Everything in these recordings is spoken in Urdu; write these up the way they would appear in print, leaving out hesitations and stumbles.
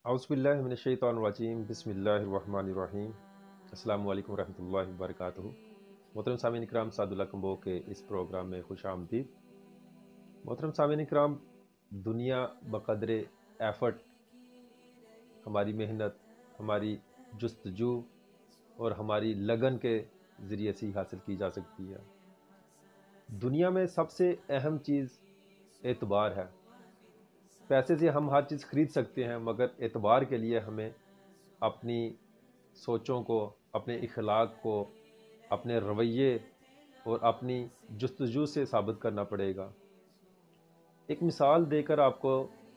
اعوذ باللہ من الشیطان الرجیم بسم اللہ الرحمن الرحیم۔ السلام علیکم ورحمۃ اللہ وبرکاتہ۔ محترم سامعین کرام، سعد اللہ کمبو کے اس پروگرام میں خوش آمدید۔ محترم سامعین کرام، دنیا بقدر ایفرٹ، ہماری محنت، ہماری جستجو اور ہماری لگن کے ذریعے سے ہی حاصل کی جا سکتی ہے۔ دنیا میں سب سے اہم چیز اعتبار ہے۔ پیسے سے ہم ہر چیز خرید سکتے ہیں، مگر اعتبار کے لیے ہمیں اپنی سوچوں کو، اپنے اخلاق کو، اپنے رویے اور اپنی جستجو سے ثابت کرنا پڑے گا۔ ایک مثال دے کر آپ کو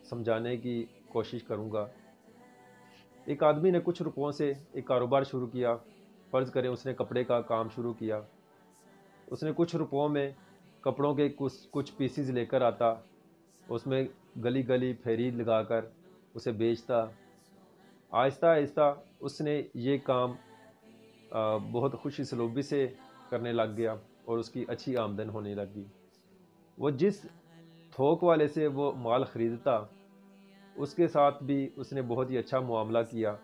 سمجھانے کی کوشش کروں گا۔ ایک آدمی نے کچھ روپوں سے ایک کاروبار شروع کیا۔ فرض کریں اس نے کپڑے کا کام شروع کیا۔ اس نے کچھ روپوں میں کپڑوں کے کچھ پیسز لے کر آتا، اس میں گلی گلی پھیری لگا کر اسے بیچتا۔ آہستہ آہستہ اس نے یہ کام بہت خوشی سلوبی سے کرنے لگ گیا اور اس کی اچھی آمدن ہونے لگی۔ وہ جس تھوک والے سے وہ مال خریدتا، اس کے ساتھ بھی اس نے بہت ہی اچھا معاملہ کیا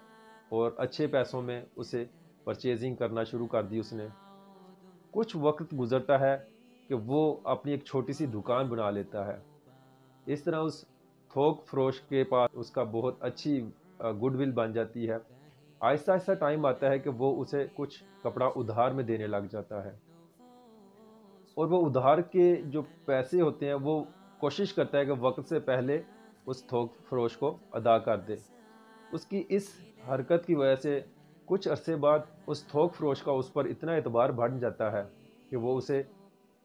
اور اچھے پیسوں میں اسے پرچیزنگ کرنا شروع کر دی اس نے۔ کچھ وقت گزرتا ہے کہ وہ اپنی ایک چھوٹی سی دکان بنا لیتا ہے۔ اس طرح اس تھوک فروش کے پاس اس کا بہت اچھی گڈ ول بن جاتی ہے۔ آہستہ آہستہ ٹائم آتا ہے کہ وہ اسے کچھ کپڑا ادھار میں دینے لگ جاتا ہے، اور وہ ادھار کے جو پیسے ہوتے ہیں وہ کوشش کرتا ہے کہ وقت سے پہلے اس تھوک فروش کو ادا کر دے۔ اس کی اس حرکت کی وجہ سے کچھ عرصے بعد اس تھوک فروش کا اس پر اتنا اعتبار بڑھ جاتا ہے کہ وہ اسے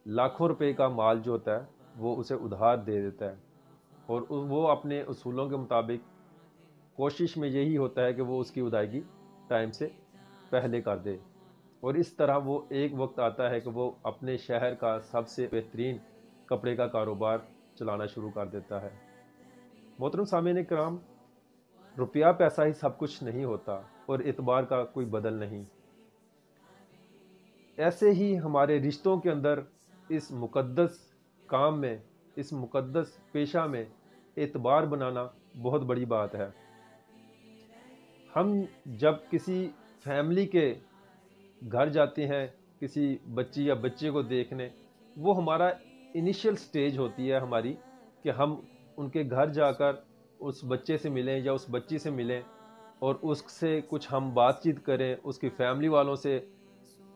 لاکھوں روپے کا مال جو ہوتا ہے وہ اسے ادھار دے دیتا ہے، اور وہ اپنے اصولوں کے مطابق کوشش میں یہی ہوتا ہے کہ وہ اس کی ادائیگی ٹائم سے پہلے کر دے۔ اور اس طرح وہ ایک وقت آتا ہے کہ وہ اپنے شہر کا سب سے بہترین کپڑے کا کاروبار چلانا شروع کر دیتا ہے۔ محترم سامعین کرام، روپیہ پیسہ ہی سب کچھ نہیں ہوتا اور اعتبار کا کوئی بدل نہیں۔ ایسے ہی ہمارے رشتوں کے اندر اس مقدس کام میں، اس مقدس پیشہ میں اعتبار بنانا بہت بڑی بات ہے۔ ہم جب کسی فیملی کے گھر جاتے ہیں کسی بچی یا بچے کو دیکھنے، وہ ہمارا انیشیل سٹیج ہوتی ہے ہماری، کہ ہم ان کے گھر جا کر اس بچے سے ملیں یا اس بچی سے ملیں اور اس سے کچھ ہم بات چیت کریں، اس کی فیملی والوں سے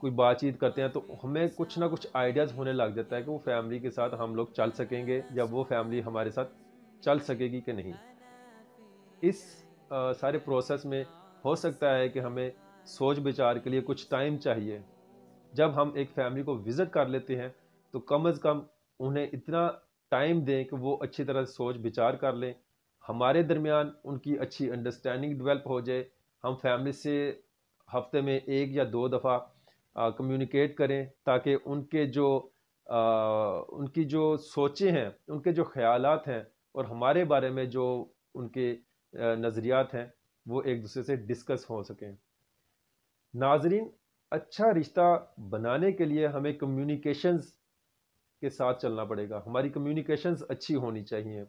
کوئی بات چیت کرتے ہیں تو ہمیں کچھ نہ کچھ آئیڈیاز ہونے لگ جاتا ہے کہ وہ فیملی کے ساتھ ہم لوگ چل سکیں گے یا وہ فیملی ہمارے ساتھ چل سکے گی کہ نہیں۔ اس سارے پروسیس میں ہو سکتا ہے کہ ہمیں سوچ بچار کے لیے کچھ ٹائم چاہیے۔ جب ہم ایک فیملی کو وزٹ کر لیتے ہیں تو کم از کم انہیں اتنا ٹائم دیں کہ وہ اچھی طرح سوچ بچار کر لیں، ہمارے درمیان ان کی اچھی انڈرسٹینڈنگ ڈیولپ ہو جائے، ہم فیملی سے ہفتے میں ایک یا دو دفعہ کمیونیکیٹ کریں تاکہ ان کی جو سوچیں ہیں، ان کے جو خیالات ہیں اور ہمارے بارے میں جو ان کے نظریات ہیں وہ ایک دوسرے سے ڈسکس ہو سکیں۔ ناظرین، اچھا رشتہ بنانے کے لیے ہمیں کمیونیکیشنز کے ساتھ چلنا پڑے گا۔ ہماری کمیونیکیشنز اچھی ہونی چاہیے۔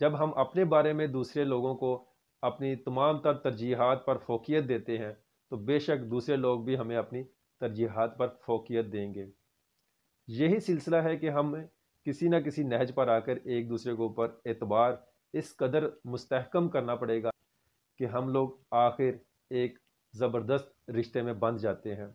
جب ہم اپنے بارے میں دوسرے لوگوں کو اپنی تمام تر ترجیحات پر فوقیت دیتے ہیں تو بے شک دوسرے لوگ بھی ہمیں اپنی ترجیحات پر فوقیت دیں گے۔ یہی سلسلہ ہے کہ ہم کسی نہ کسی نہج پر آ کر ایک دوسرے کے اوپر اعتبار اس قدر مستحکم کرنا پڑے گا کہ ہم لوگ آخر ایک زبردست رشتے میں بندھ جاتے ہیں۔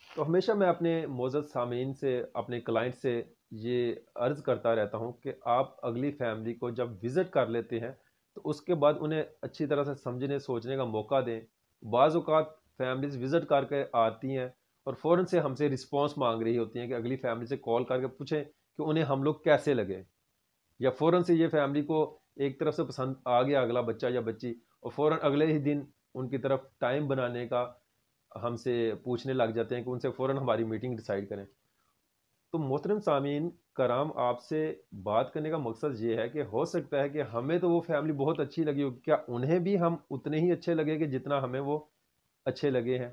تو ہمیشہ میں اپنے معزز سامعین سے، اپنے کلائنٹ سے یہ عرض کرتا رہتا ہوں کہ آپ اگلی فیملی کو جب وزٹ کر لیتے ہیں تو اس کے بعد انہیں اچھی طرح سے سمجھنے سوچنے کا موقع دیں۔ بعض اوقات فیملیز وزٹ کر کے آتی ہیں اور فوراً سے ہم سے رسپانس مانگ رہی ہوتی ہیں کہ اگلی فیملی سے کال کر کے پوچھیں کہ انہیں ہم لوگ کیسے لگے، یا فوراً سے یہ فیملی کو ایک طرف سے پسند آ گیا اگلا بچہ یا بچی، اور فوراً اگلے ہی دن ان کی طرف ٹائم بنانے کا ہم سے پوچھنے لگ جاتے ہیں کہ ان سے فوراً ہماری میٹنگ ڈیسائیڈ کریں۔ تو محترم سامعین کرام، آپ سے بات کرنے کا مقصد یہ ہے کہ ہو سکتا ہے کہ ہمیں تو وہ فیملی بہت اچھی لگی ہو، کیا انہیں بھی ہم اتنے ہی اچھے لگے کہ جتنا ہمیں وہ اچھے لگے ہیں؟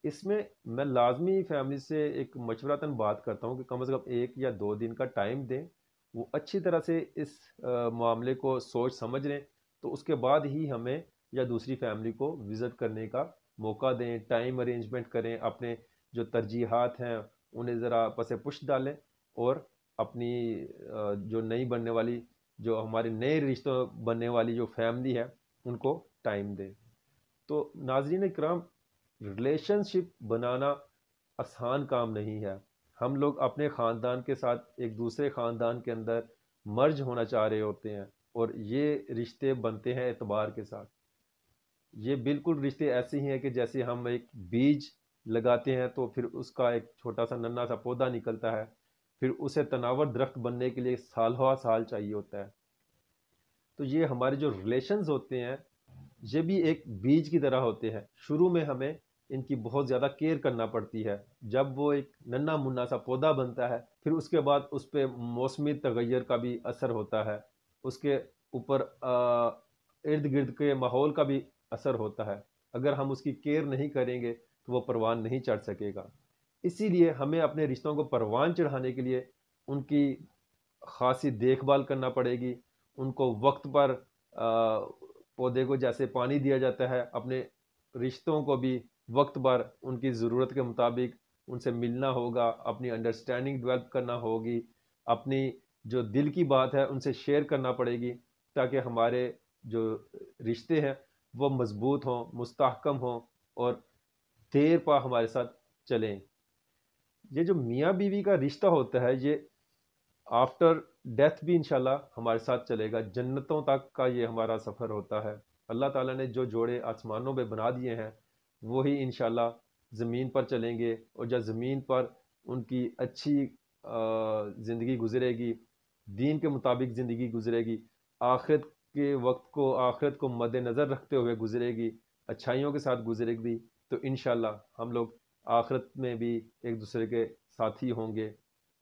اس میں میں لازمی فیملی سے ایک مشورتاً بات کرتا ہوں کہ کم از کم ایک یا دو دن کا ٹائم دیں، وہ اچھی طرح سے اس معاملے کو سوچ سمجھ لیں تو اس کے بعد ہی ہمیں یا دوسری فیملی کو وزٹ کرنے کا موقع دیں، ٹائم ارینجمنٹ کریں، اپنے جو ترجیحات ہیں انہیں ذرا پس پش ڈالیں، اور اپنی جو نئی بننے والی، جو ہمارے نئے رشتوں بننے والی جو فیملی ہے ان کو ٹائم دیں۔ تو ناظرین اکرام، ریلیشن شپ بنانا آسان کام نہیں ہے۔ ہم لوگ اپنے خاندان کے ساتھ ایک دوسرے خاندان کے اندر مرج ہونا چاہ رہے ہوتے ہیں، اور یہ رشتے بنتے ہیں اعتبار کے ساتھ۔ یہ بالکل رشتے ایسے ہی ہیں کہ جیسے ہم ایک بیج لگاتے ہیں تو پھر اس کا ایک چھوٹا سا ننھا سا پودا نکلتا ہے، پھر اسے تناور درخت بننے کے لیے سال ہوا سال چاہیے ہوتا ہے۔ تو یہ ہمارے جو ریلیشنز ہوتے ہیں یہ بھی ایک بیج کی طرح ہوتے ہیں۔ شروع میں ہمیں ان کی بہت زیادہ کیئر کرنا پڑتی ہے، جب وہ ایک ننھا منا سا پودا بنتا ہے پھر اس کے بعد اس پہ موسمی تغیر کا بھی اثر ہوتا ہے، اس کے اوپر ارد گرد کے ماحول کا بھی اثر ہوتا ہے۔ اگر ہم اس کی کیئر نہیں کریں گے تو وہ پروان نہیں چڑھ سکے گا۔ اسی لیے ہمیں اپنے رشتوں کو پروان چڑھانے کے لیے ان کی خاصی دیکھ بھال کرنا پڑے گی، ان کو وقت پر پودے کو جیسے پانی دیا جاتا ہے، اپنے رشتوں کو بھی وقت پر ان کی ضرورت کے مطابق ان سے ملنا ہوگا، اپنی انڈرسٹینڈنگ ڈیولپ کرنا ہوگی، اپنی جو دل کی بات ہے ان سے شیئر کرنا پڑے گی، تاکہ ہمارے جو رشتے ہیں وہ مضبوط ہوں، مستحکم ہوں، اور دیر پا ہمارے ساتھ چلیں۔ یہ جو میاں بیوی کا رشتہ ہوتا ہے یہ آفٹر ڈیتھ بھی انشاءاللہ ہمارے ساتھ چلے گا، جنتوں تک کا یہ ہمارا سفر ہوتا ہے۔ اللہ تعالیٰ نے جو جوڑے آسمانوں میں بنا دیے ہیں وہی انشاءاللہ زمین پر چلیں گے، اور جب زمین پر ان کی اچھی زندگی گزرے گی، دین کے مطابق زندگی گزرے گی، آخرت کے وقت کو، آخرت کو مد نظر رکھتے ہوئے گزرے گی، اچھائیوں کے ساتھ گزرے گی، تو انشاءاللہ ہم لوگ آخرت میں بھی ایک دوسرے کے ساتھی ہوں گے،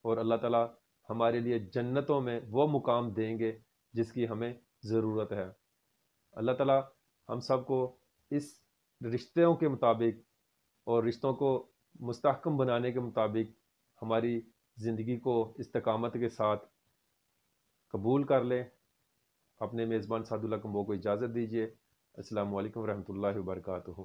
اور اللہ تعالیٰ ہمارے لیے جنتوں میں وہ مقام دیں گے جس کی ہمیں ضرورت ہے۔ اللہ تعالیٰ ہم سب کو اس رشتوں کے مطابق اور رشتوں کو مستحکم بنانے کے مطابق ہماری زندگی کو استقامت کے ساتھ قبول کر لیں۔ اپنے میزبان سعد اللہ کمبو کو اجازت دیجیے۔ السلام علیکم ورحمۃ اللہ وبرکاتہ۔